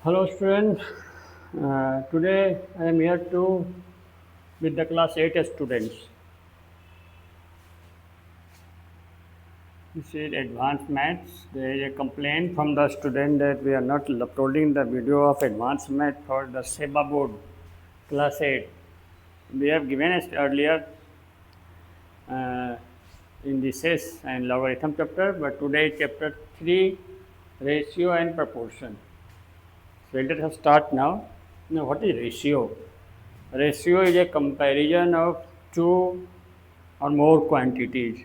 Hello students, today I am here to with the class 8 students. This is advanced maths. There is a complaint from the student that we are not uploading the video of advanced math for the SEBA board class 8. We have given us earlier uh, in the SES and logarithm chapter, but today chapter 3 ratio and proportion. So let us start now. Now what is ratio? Ratio is a comparison of two or more quantities,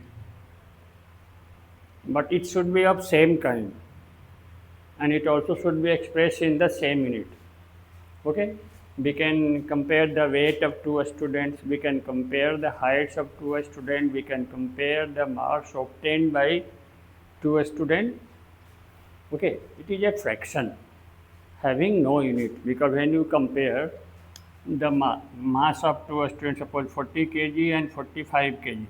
but it should be of same kind and it also should be expressed in the same unit. Okay, we can compare the weight of two students, we can compare the heights of two students, we can compare the marks obtained by two students. Okay, it is a fraction having no unit, because when you compare the mass of two students, suppose 40 kg and 45 kg,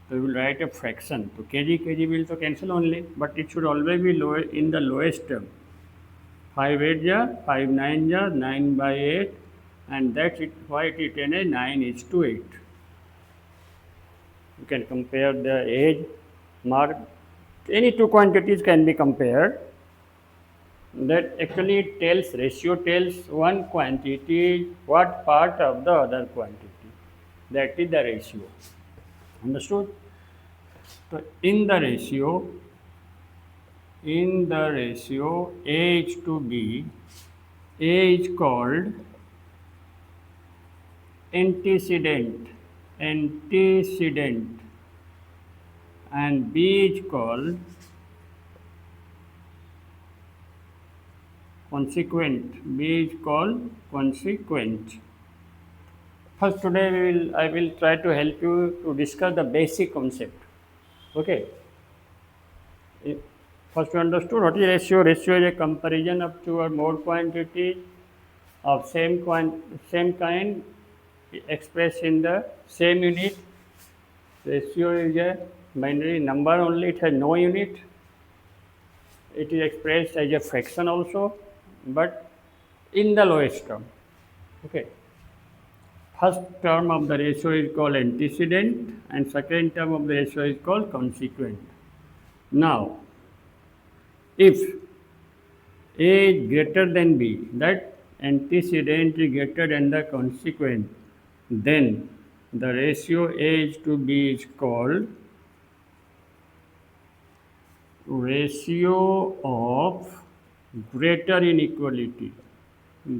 so we will write a fraction. So kg will so cancel only, but it should always be lower in the lowest term. 5 8 ja, 5 9 ja, 9 by 8, and that's it. Why it is written as 9 is to 8. You can compare the age, mark. Any two quantities can be compared. That actually tells, ratio tells one quantity what part of the other quantity. That is the ratio. Understood? So in the ratio A is to B, A is called antecedent, and B is called consequent. B is called consequent. First, today I will try to help you to discuss the basic concept. Okay. First, you understood what is ratio. Ratio is a comparison of two or more quantities of same kind expressed in the same unit. Ratio is a binary number only, it has no unit. It is expressed as a fraction also, but in the lowest term. Okay. First term of the ratio is called antecedent and second term of the ratio is called consequent. Now, if A is greater than B, that antecedent is greater than the consequent, then the ratio A is to B is called ratio of greater inequality.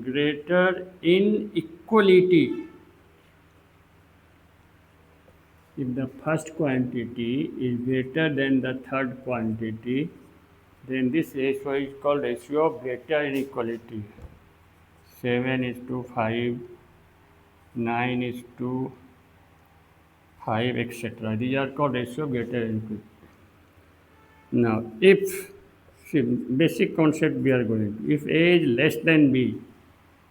Greater inequality. If the first quantity is greater than the third quantity, then this ratio is called ratio of greater inequality. 7 is to 5, 9 is to 5, etc. These are called ratio of greater inequality. Now, if, see, basic concept we are going, if A is less than B,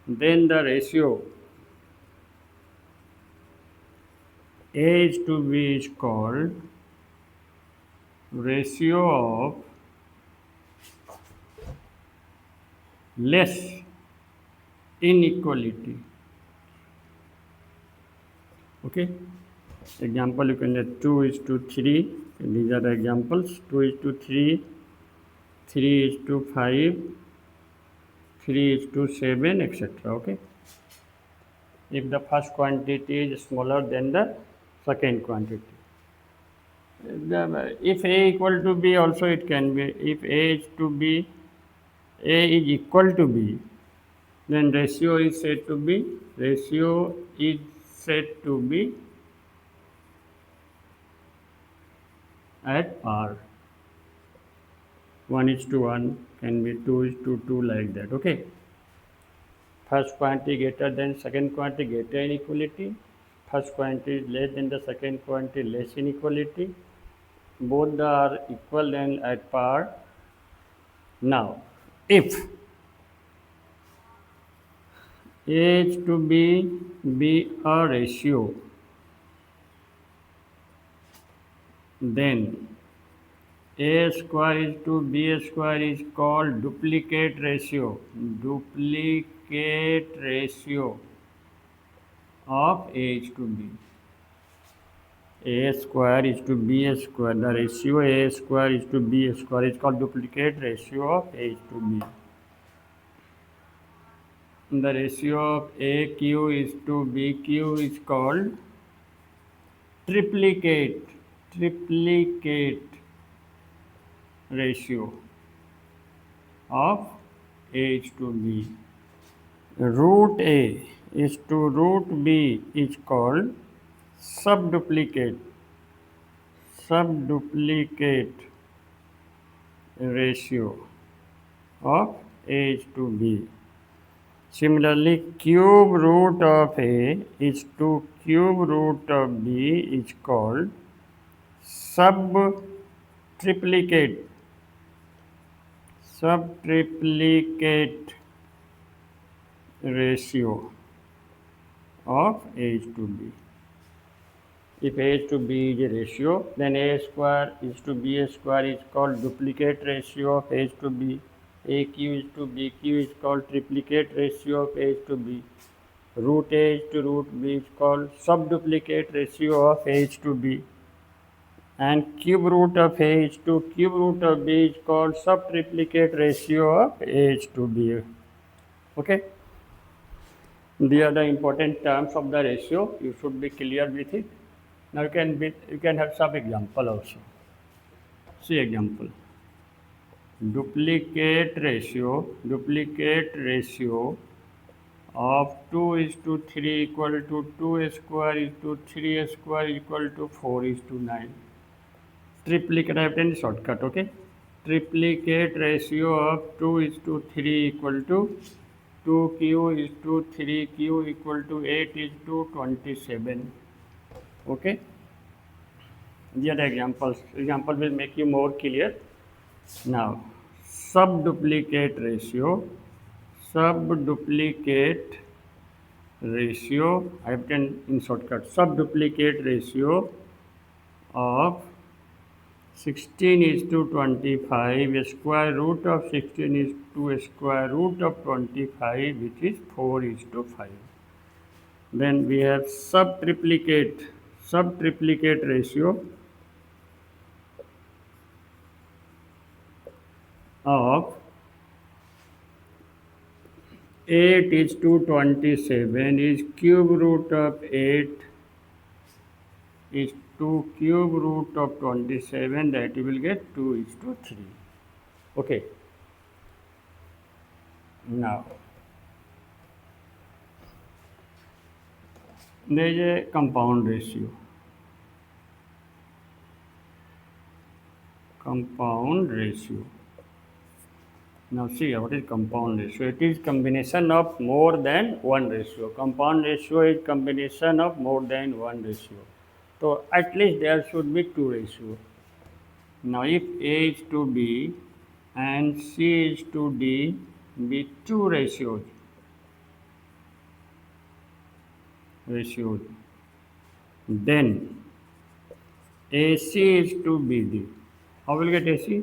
then the ratio A is to B is called ratio of less inequality. Okay. Example, you can get 2 is to 3. These are the examples. 2 is to 3, 3 is to 5, 3 is to 7, etc. Okay. If the first quantity is smaller than the second quantity. If A equal to B, also it can be. If A is to B, A is equal to B, then ratio is said to be at par. 1 is to 1, can be 2 is to 2, like that. Okay. First quantity greater than second quantity, greater inequality. First quantity is less than the second quantity, less inequality. Both are equal and at par. Now, if A is to be a ratio, then A square is to B square is called duplicate ratio. Duplicate ratio of A is to B. A square is to B square. The ratio A square is to B square is called duplicate ratio of A is to B. The ratio of AQ is to BQ is called triplicate ratio of A is to B. Root A is to root B is called subduplicate ratio of A is to B. Similarly, cube root of A is to cube root of B is called subtriplicate ratio of A is to B. If A is to B is a ratio, then A square is to B square is called duplicate ratio of A is to B. AQ is to BQ is called triplicate ratio of A is to B. Root A is to root B is called subduplicate ratio of A is to B. And cube root of A is to cube root of B is called subtriplicate ratio of A is to B. Okay? These are the important terms of the ratio. You should be clear with it. Now you can have some example also. See example. Duplicate ratio of 2 is to 3 equal to 2 square is to 3 square equal to 4 is to 9. Triplicate, I have taken shortcut, okay? Triplicate ratio of 2 is to 3 equal to 2q is to 3q equal to 8 is to 27. Okay? These are the examples. Example will make you more clear. Now, subduplicate ratio, I have taken in shortcut, subduplicate ratio of 16 is to 25, square root of 16 is to square root of 25, which is 4 is to 5. Then we have subtriplicate ratio of 8 is to 27 is cube root of 8 is to cube root of 27, that you will get 2 is to 3. Okay. Now, there is a compound ratio. Now see what is compound ratio. It is combination of more than one ratio. Compound ratio is combination of more than one ratio. So at least there should be two ratios. Now if A is to B and C is to D be two ratios, then AC is to BD. How will get AC?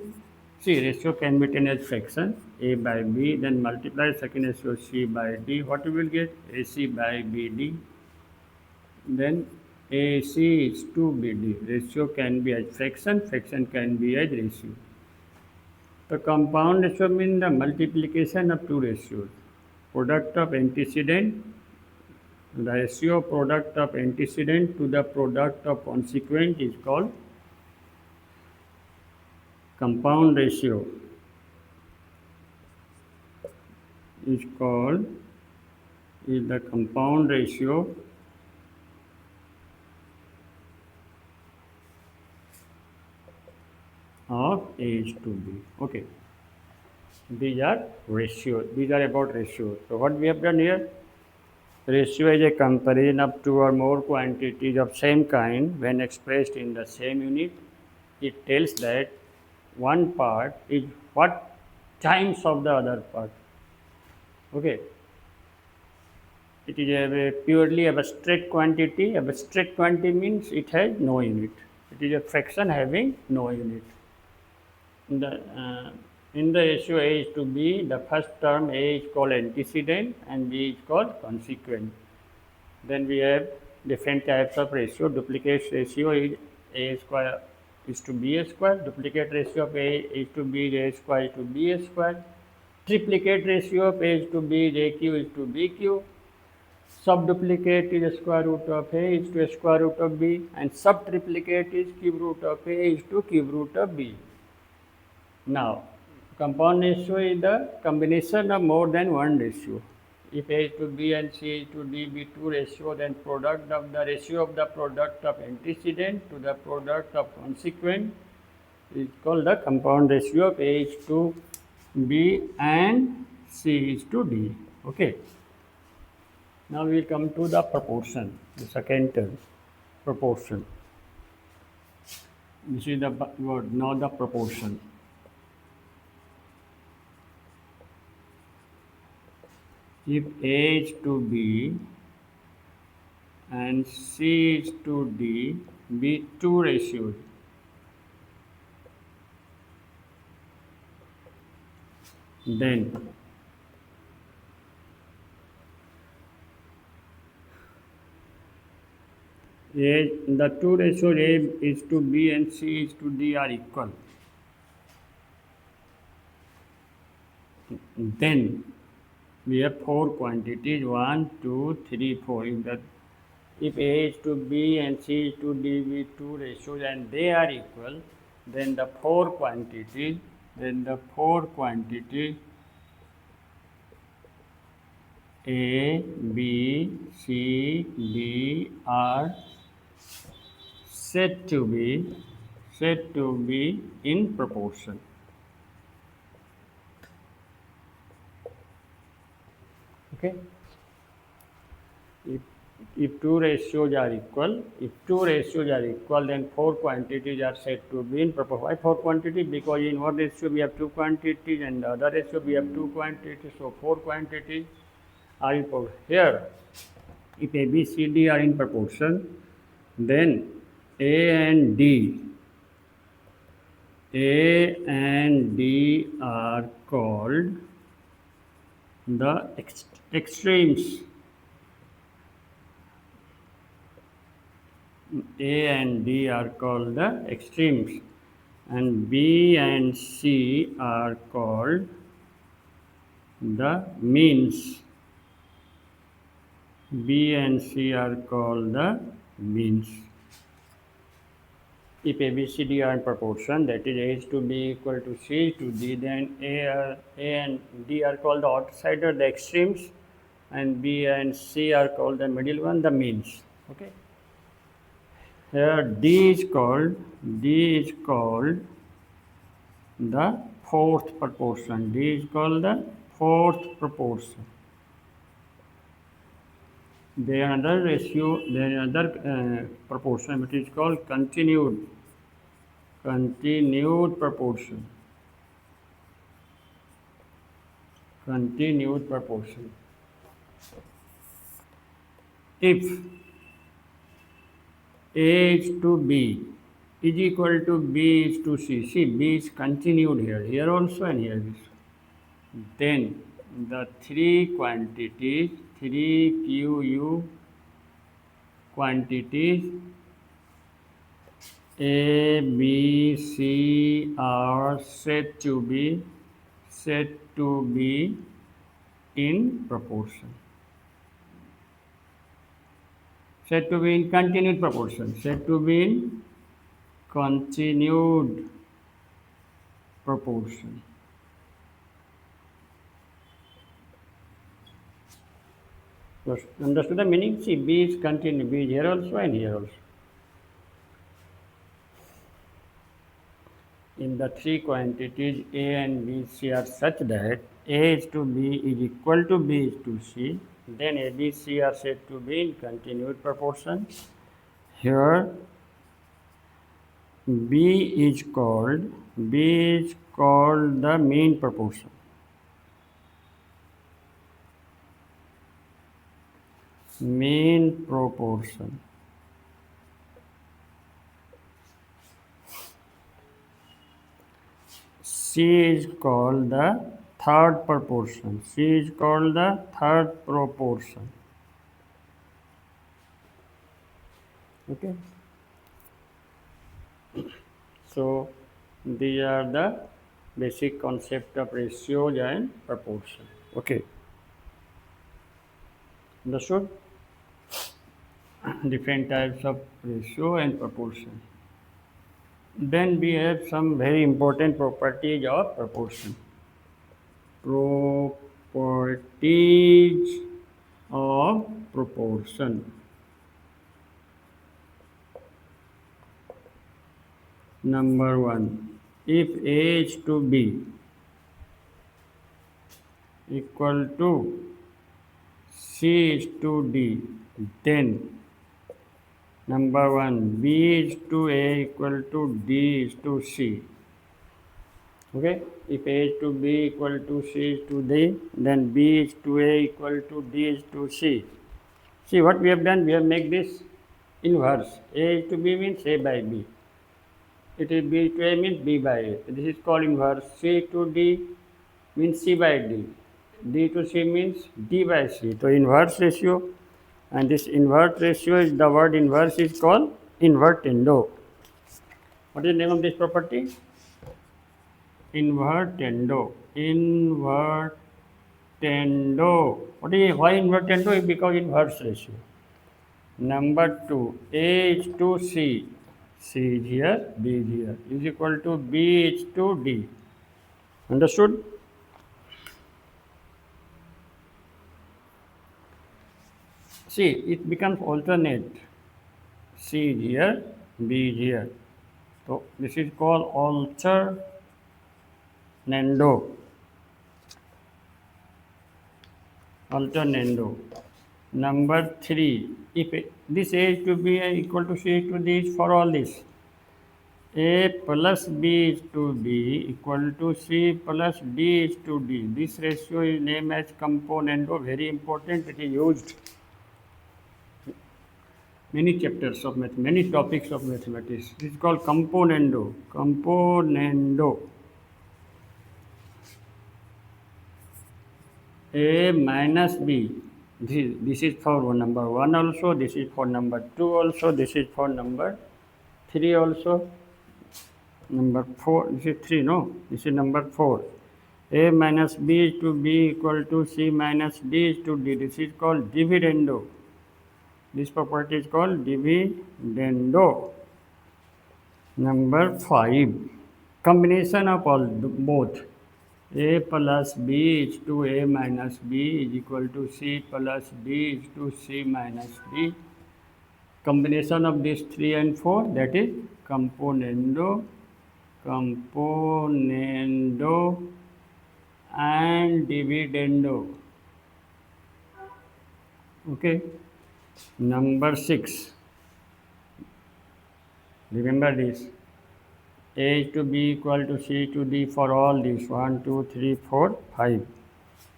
See, ratio can be taken as fraction A by B, then multiply second ratio C by D. What you will get? AC by BD. Then AC is to BD. Ratio can be as fraction can be as ratio. The compound ratio means the multiplication of two ratios. Product of antecedent, the ratio product of antecedent to the product of consequent is called compound ratio. Is the compound ratio of A is to B. Okay. These are ratios. These are about ratios. So what we have done here? Ratio is a comparison of two or more quantities of same kind when expressed in the same unit. It tells that one part is what times of the other part. Okay. It is a purely abstract quantity. Abstract quantity means it has no unit. It is a fraction having no unit. In the ratio A is to B, the first term A is called antecedent and B is called consequent. Then we have different types of ratio. Duplicate ratio is A square is to B square. Duplicate ratio of A is to B, A square is to B square. Triplicate ratio of A is to B, AQ is to BQ. Subduplicate is square root of A is to square root of B, and subtriplicate is cube root of A is to cube root of B. Now, compound ratio is the combination of more than one ratio. If A is to B and C is to D be two ratio, then product of the ratio of the product of antecedent to the product of consequent is called the compound ratio of A is to B and C is to D. Okay. Now we will come to the proportion, the second term, proportion. This is the word, now the proportion. If A is to B and C is to D be two ratios, then the two ratios A is to B and C is to D are equal. Then we have four quantities 1, 2, 3, 4. If A is to B and C is to D be two ratios and they are equal, then the four quantities A, B, C, D are said to be in proportion. Okay. If two ratios are equal, then four quantities are said to be in proportion. Why four quantities? Because in one ratio we have two quantities and the other ratio we have two quantities. So four quantities are in proportion. Here, if A, B, C, D are in proportion, then A and D are called the extremes. A and D are called the extremes, and B and C are called the means. B and C are called the means. If A, B, C, D are in proportion, that is A is to B equal to C to D, then A and D are called the outsider, the extremes, and B and C are called the middle one, the means. Okay. Here D is called the fourth proportion. D is called the fourth proportion. There is another ratio, there is another proportion which is called continued proportion. Continued proportion. If A is to B is equal to B is to C. See, B is continued here also and here also. Then the three quantities, three QU quantities A, B, C are said to be in proportion. Said to be in continued proportion. Said to be in continued proportion. So, understood the meaning? See, B is continued. B is here also and here also. In the three quantities A and B, C are such that A is to B is equal to B is to C, then A, B, C are said to be in continued proportion. Here B is called the mean proportion. Mean proportion. C is called the third proportion. C is called the third proportion. Okay. So these are the basic concept of ratios and proportion. Okay. Understood? Different types of ratio and proportion. Then we have some very important properties of proportion. Properties of proportion. Number one, if A is to B equal to C is to D, then number one, B is to A equal to D is to C. Okay, if A is to B equal to C is to D, then B is to A equal to D is to C. See what we have done, we have made this inverse. A is to B means A by B. It is B to A means B by A. This is called inverse. C to D means C by D. D to C means D by C. So inverse ratio, and this inverse ratio is the word inverse is called invertendo. What is the name of this property? Invertendo. Invertendo. Why invertendo? Because inverse ratio. Number two, A is to C. C is here, B is here. Is equal to B is to D. Understood? See, it becomes alternate. C is here, B is here. So this is called alternando. Alternando. Number three, if this A is to B equal to C is to D is for all this. A plus B is to D equal to C plus D is to D. This ratio is named as componendo. Very important. It is used many chapters of math, many topics of mathematics. This is called componendo. Componendo. A minus B. This is for number 1 also. This is for number 2 also. This is for number 3 also. Number 4. This is 3. No. This is number 4. A minus B is to B equal to C minus D is to D. This is called dividendo. This property is called dividendo. Number 5. Combination of all both. A plus B is to A minus B is equal to C plus D is to C minus D. Combination of these 3 and 4, that is componendo, componendo and dividendo. Okay. Number 6. Remember this. A to B equal to C to D for all these 1, 2, 3, 4, 5.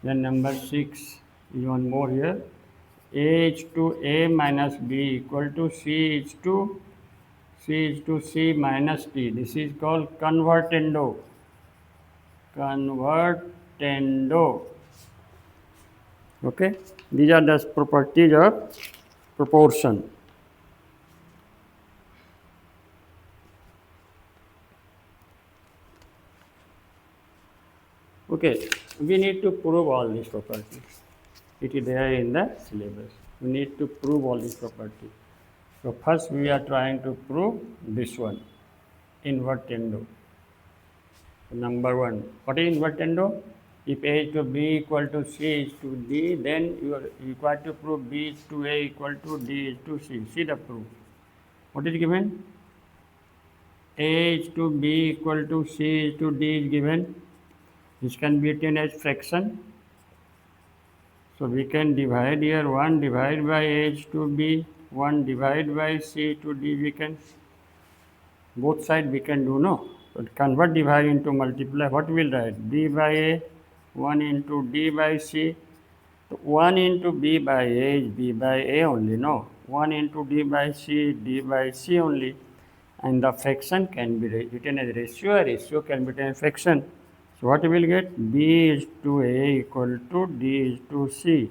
Then number 6 is one more here. A is to A minus B equal to C is to C minus D. This is called convertendo. Convertendo. Okay. These are the properties of proportion. Okay, we need to prove all these properties. It is there in the syllabus. We need to prove all these properties. So first we are trying to prove this one, invertendo. Number 1, what is invertendo? If A is to B equal to C is to D, then you are required to prove B is to A equal to D is to C. See the proof. What is given? A is to B equal to C is to D is given. This can be written as fraction. So we can divide here 1 divided by A is to B, 1 divided by C to D. We can, both sides we can do, no? So convert divide into multiply. What will write? D by A, 1 into D by C. So 1 into B by A is B by A only, no? 1 into D by C, D by C only. And the fraction can be written as ratio. A ratio can be written as fraction. So what we will get? B is to A equal to D is to C.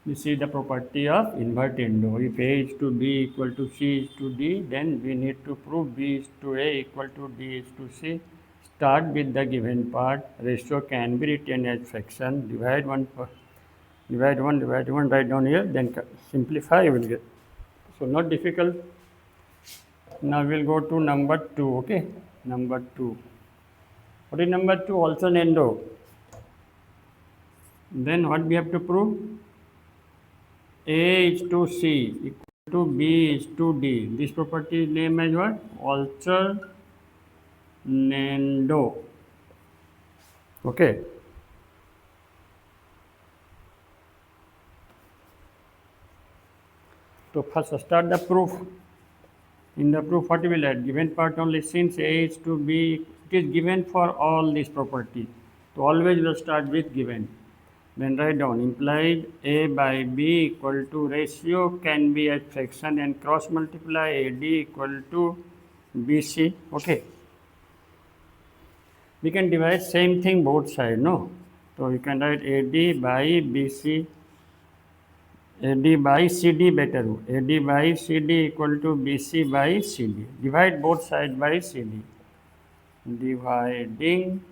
This is the property of invertendo. If A is to B equal to C is to D, then we need to prove B is to A equal to D is to C. Start with the given part. Ratio can be written as fraction. Divide one, write down here, then simplify, you will get. So not difficult. Now we'll go to number 2, okay? Number 2. What is number 2? Also Nendo. Then what we have to prove? A is to C equal to B is to D. This property is named as what? Alternando. Okay. So first start the proof. In the proof, what we will add? Given part only, since A is to B, it is given for all these property. So always we'll start with given. Then write down implied A by B equal to ratio can be at fraction and cross multiply AD equal to BC. Okay. We can divide same thing both sides, no? So we can write AD by BC, AD by CD better. AD by CD equal to BC by CD. Divide both sides by CD. Dividing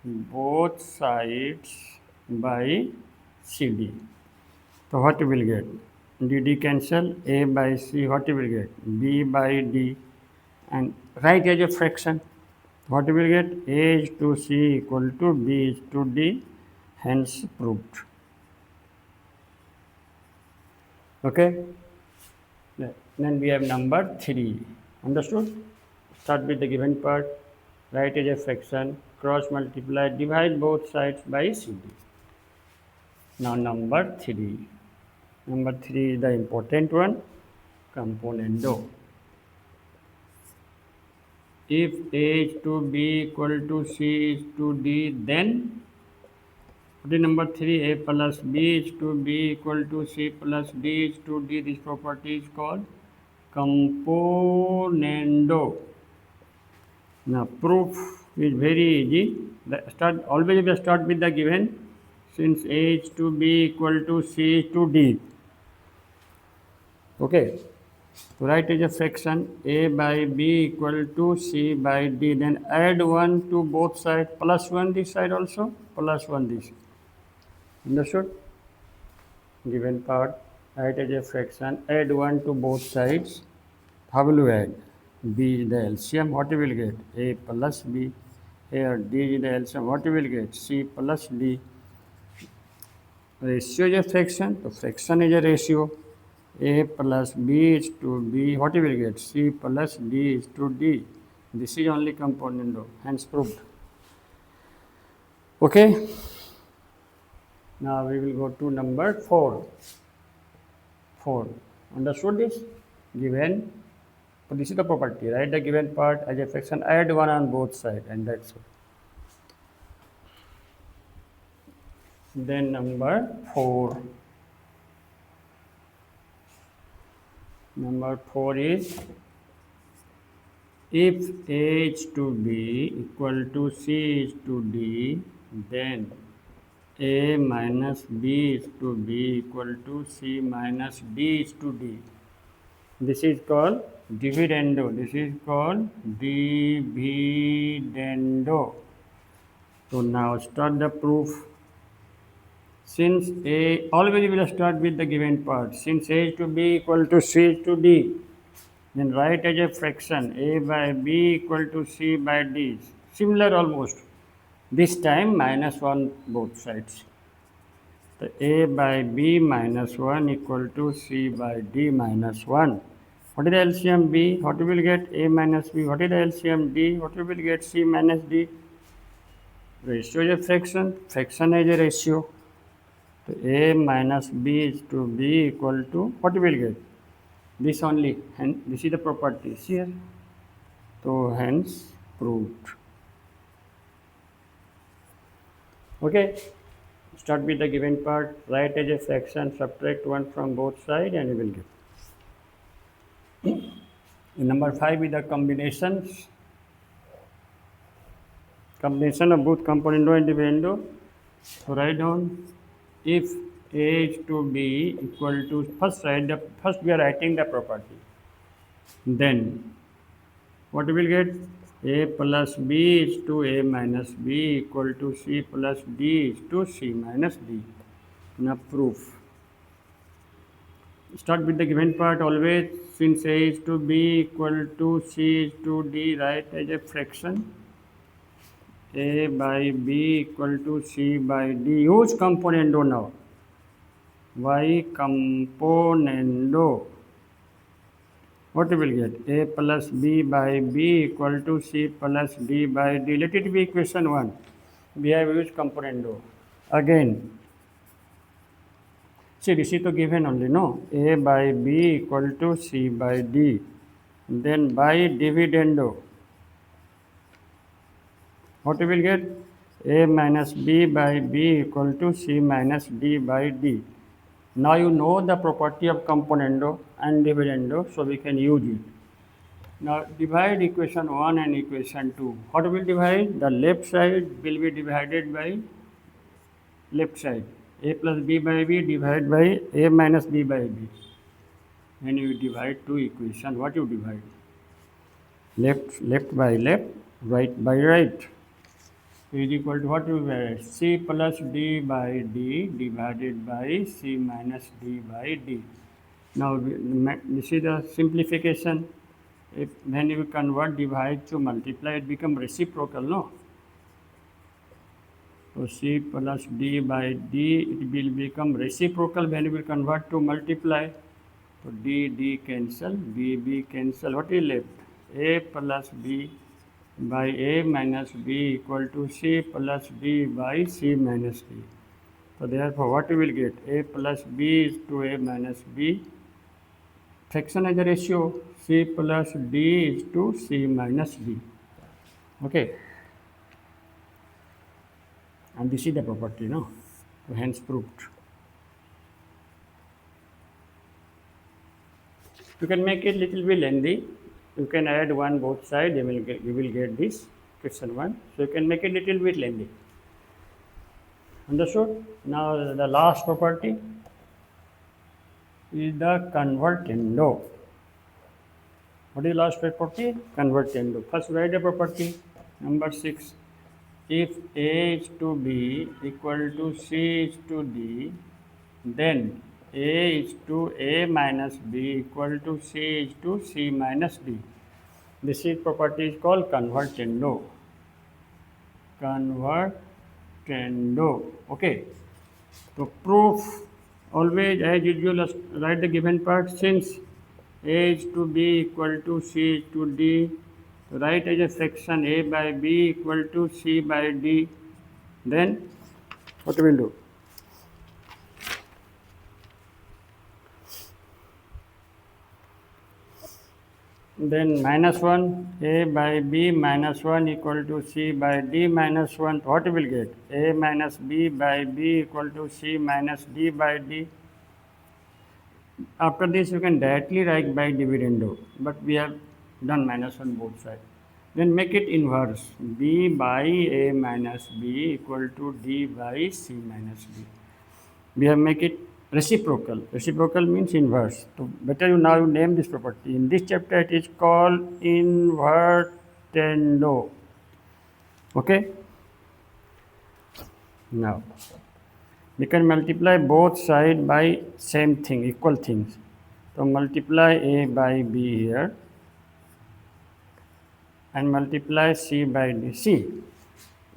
both sides by CD. So what you will get? DD cancel, A by C, what you will get? B by D, and write as a fraction. What you will get? A is to C equal to B is to D, hence proved. Okay? Then we have number 3. Understood? Start with the given part, write as a fraction, cross multiply, divide both sides by CD. Now number 3. Number 3 is the important one, componendo. If A is to B equal to C is to D, then what is number 3? A plus B is to B equal to C plus D is to D. This property is called componendo. Now proof is very easy. Always we start with the given. Since A is to B equal to C is to D. Okay. So write as a fraction A by B equal to C by D. Then add 1 to both sides. Plus 1 this side also. Plus 1 this. Understood? Given part. Write as a fraction. Add 1 to both sides. How will you add? B is the LCM. What you will get? A plus B. Here D is the LCM. What you will get? C plus D. Ratio is a fraction. So fraction is a ratio. A plus B is to B. What you will get? C plus D is to D. This is only componendo. Hence proved. Okay. Now we will go to number 4. 4. Understood this? Given. So this is the property. Write the given part as a fraction. Add 1 on both sides, and that's it. Then number 4. Number 4 is if A is to B equal to C is to D, then A minus B is to B equal to C minus D is to D. This is called dividendo. This is called dividendo. So now start the proof. Since A, always we will start with the given part. Since A is to B equal to C is to D, then write as a fraction A by B equal to C by D. Similar almost. This time minus 1 both sides. So A by B minus 1 equal to C by D minus 1. What is the LCM B? What we will get? A minus B. What is the LCM D? What we will get? C minus D. Ratio is a fraction. Fraction is a ratio. So A minus B is to B equal to, what we will get? This only. And this is the properties here. So hence proved. Okay. Start with the given part. Write as a fraction. Subtract 1 from both sides and you will get. Number 5 is the combination of both componendo and dividendo. So write down if A is to B equal to, first we are writing the property. Then what we will get? A plus B is to A minus B equal to C plus D is to C minus D. Now proof. Start with the given part always. Since A is to B equal to C is to D, write as a fraction. A by B equal to C by D. Use componendo now. Y componendo. What we will get? A plus B by B equal to C plus D by D. Let it be equation 1. We have used componendo. Again, see, this is to given only, no? A by B equal to C by D. Then by dividendo. What we will get? A minus B by B equal to C minus D by D. Now you know the property of componendo and dividendo, so we can use it. Now divide equation 1 and equation 2. What will divide? The left side will be divided by left side. A plus B by B divided by A minus B by B. When you divide two equations, what you divide? Left by left, right by right. Is equal to what you divide? C plus D by D divided by C minus D by D. Now this is the simplification. When you convert divide to multiply, it becomes reciprocal, no? So C plus D by D, it will become reciprocal when you will convert to multiply. So D cancel, B cancel. What is left? A plus B by A minus B equal to C plus D by C minus D. So therefore, what you will get? A plus B is to A minus B. Fraction as a ratio, C plus D is to C minus D. Okay. And this is the property, no? So hence proved. You can make it little bit lengthy. You can add one both sides. You will get this question 1. So you can make it little bit lengthy. Understood? Now the last property is the convertendo. What is the last property? Convertendo. First write the property. Number 6. If A is to B equal to C is to D, then A is to A minus B equal to C is to C minus D. This is property is called convertendo. Convertendo. Okay. So proof, always as usual write the given part. Since A is to B equal to C is to D, write as a fraction A by B equal to C by D. Then what we will do? Then minus 1, A by B minus 1 equal to C by D minus 1. What we will get? A minus B by B equal to C minus D by D. After this, you can directly write by dividendo, but we have done minus 1 both sides. Then make it inverse. B by A minus B equal to D by C minus D. We have make it reciprocal. Reciprocal means inverse. So better you now name this property. In this chapter, it is called invertendo. Okay? Now, we can multiply both sides by same thing, equal things. So multiply A by B here and multiply C by D. See,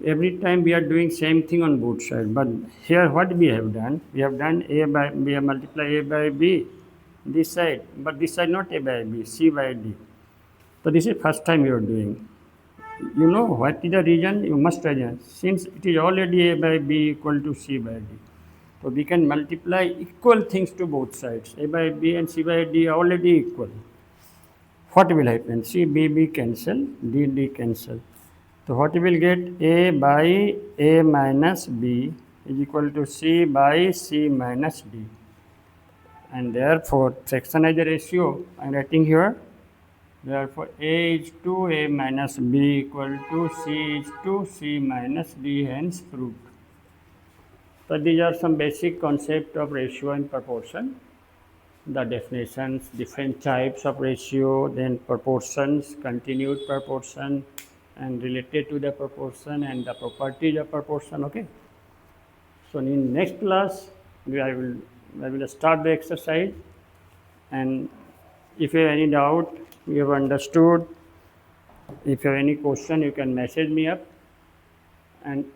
every time we are doing same thing on both sides, but here what we have done? We have done we have multiplied A by B this side, but this side not A by B, C by D. So this is first time you are doing. You know what is the reason? You must reason. Since it is already A by B equal to C by D. So we can multiply equal things to both sides. A by B and C by D are already equal. What will happen? C, B cancel, D cancel. So what we will get? A by A minus B is equal to C by C minus D. And therefore, fraction as a ratio, I am writing here. Therefore, A is to A minus B equal to C is to C minus D, hence proved. So these are some basic concepts of ratio and proportion. The definitions, different types of ratio, then proportions, continued proportion, and related to the proportion, and the properties of proportion. Okay. So in next class, I will start the exercise, and if you have any doubt, you have understood. If you have any question, you can message me up. And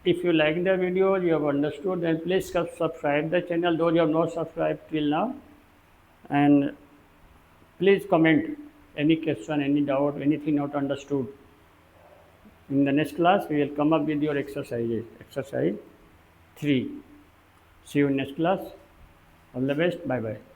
if you like the video, you have understood, then please subscribe the channel. Those you have not subscribed till now, and please comment any question, any doubt, anything not understood. In the next class, we will come up with your exercises. Exercise 3. See you in next class. All the best. Bye bye.